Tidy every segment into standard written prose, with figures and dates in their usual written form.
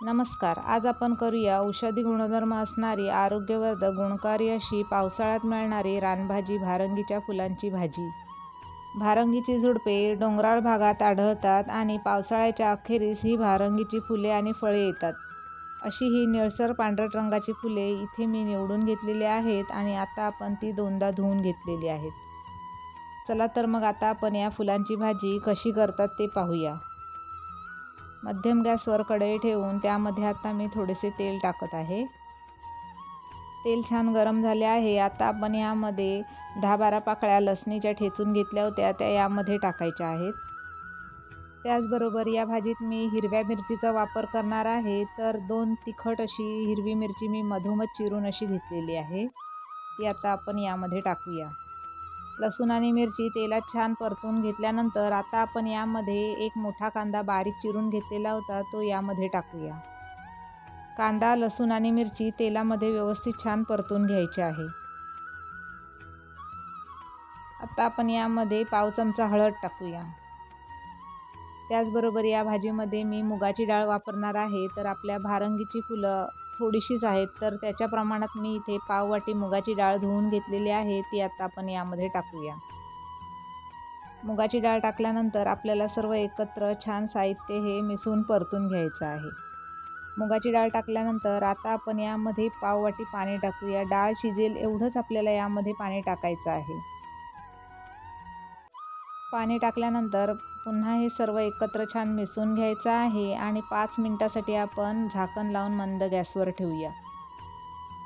नमस्कार. आज आपण करूया औषधी गुणधर्म असणारी आरोग्यवर्धक गुणकारी अशी पावसाळ्यात मिळणारी रानभाजी भारंगीच्या फुलांची भाजी. भारंगीची झुडपे डोंगराळ भागात आढळतात आणि पावसाळ्याच्या अखेरीस ही भारंगीची फुले आणि फळे येतात. अशी ही निळसर पांढरट रंगाची फुले इथे मी निवडून घेतलेली आहेत आणि आता आपण ती दोनदा धुवून घेतलेली आहेत. चला तर मग आता आपण या फुलांची भाजी कशी करतात ते पाहूया. मध्यम गॅसवर कढई ठेवून त्यामध्ये आता मी थोडेसे तेल टाकत आहे. तेल छान गरम झाले आहे. आता आपण यामध्ये 10-12 पाकळ्या लसणीच्या ठेचून घेतल्या होत्या त्या यामध्ये टाकायच्या आहेत. त्याचबरोबर या भाजीत मी हिरव्या मिरचीचा वापर करणार आहे. तर 2 तिखट अशी हिरवी मिरची मी मधोमध चिरून अशी घेतलेली आहे. ती आता आपण यामध्ये टाकूया. लसूण आणि मिरची तेलात छान परतून घेतल्यानंतर आता आपण यामध्ये एक मोठा कांदा बारीक चिरून घेतलेला होता तो यामध्ये टाकूया. कांदा, लसूण आणि मिरची तेलामध्ये व्यवस्थित छान परतून घ्यायचे आहे. आता आपण यामध्ये पाव चमचा हळद टाकूया. त्याचबरोबर या भाजीमध्ये मी मुगाची डाळ वापरणार आहे. तर आपल्या भारंगीची फुलं थोडीशीच आहेत तर त्याच्या प्रमाणात मी इथे पाव वाटी मुगाची डाळ धुवून घेतलेली आहे ती आता आपण यामध्ये टाकूया. मुगाची डाळ टाकल्यानंतर आपल्याला सर्व एकत्र छान साहित्य हे मिसळून परतून घ्यायचं आहे. मुगाची डाळ टाकल्यानंतर आता आपण यामध्ये पाव वाटी पाणी टाकूया. डाळ शिजेल एवढंच आपल्याला यामध्ये पाणी टाकायचं आहे. पाणी टाकल्यानंतर पुन्हा हे सर्व एकत्र छान मिसळून घ्यायचं आहे आणि 5 मिनिटासाठी आपण झाकण लावून मंद गॅसवर ठेवूया.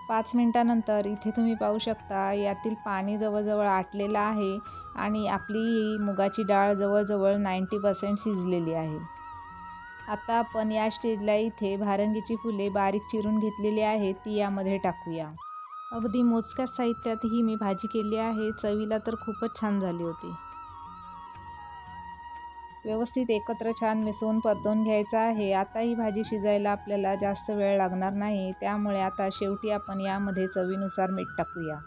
5 मिनिटानंतर इथे तुम्ही पाहू शकता यातील पाणी जवळजवळ आटलेलं आहे आणि आपली ही मुगाची डाळ जवळजवळ 90% शिजलेली आहे. आता आपण या स्टेजला इथे भारंगीची फुले बारीक चिरून घेतलेली आहेत ती यामध्ये टाकूया. अगदी मोजक्याच साहित्यात ही मी भाजी केली आहे. चवीला तर खूपच छान झाली होती. व्यवस्थित एकत्र छान मिसळून परतून घ्यायचं आहे. आता ही भाजी शिजायला आपल्याला जास्त वेळ लागणार नाही. त्यामुळे आता शेवटी आपण यामध्ये चवीनुसार मीठ टाकूया.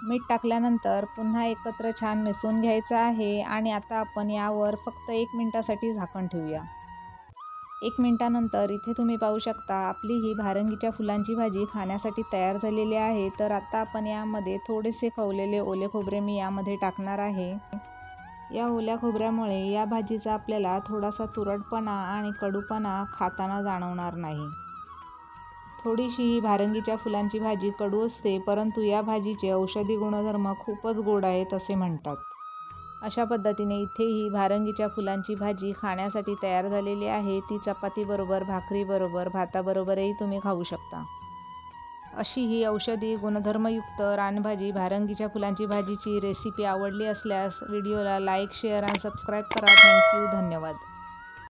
मीठ टाकल्यानंतर पुन्हा एकत्र छान मिसळून घ्यायचं आहे आणि आता आपण यावर फक्त 1 मिनिटासाठी झाकण ठेवूया. 1 मिनिटानंतर इथे तुम्ही पाहू शकता आपली ही भारंगीच्या फुलांची भाजी खाण्यासाठी तयार झालेली आहे. तर आता आपण यामध्ये थोडेसे खवलेले ओले खोबरे मी यामध्ये टाकणार आहे. या ओल्या खोबऱ्यामुळे या भाजीचा आपल्याला थोडासा तुरटपणा आणि कडूपणा खाताना जाणवणार नाही. थोडीशी ही भारंगीच्या फुलांची भाजी कडू असते परंतु या भाजीचे औषधी गुणधर्म खूपच गोड आहेत असे म्हणतात. अशा पद्धतीने इथे ही भारंगीच्या फुलांची भाजी खाण्यासाठी तयार झालेली आहे. ती चपातीबरोबर, भाकरीबरोबर, भाताबरोबरही तुम्ही खाऊ शकता. अशी ही औषधी गुणधर्मयुक्त रानभाजी भारंगीच्या फुलांची भाजीची रेसिपी आवडली असल्यास व्हिडिओला लाईक, शेअर आणि सबस्क्राईब करा. थँक्यू. धन्यवाद.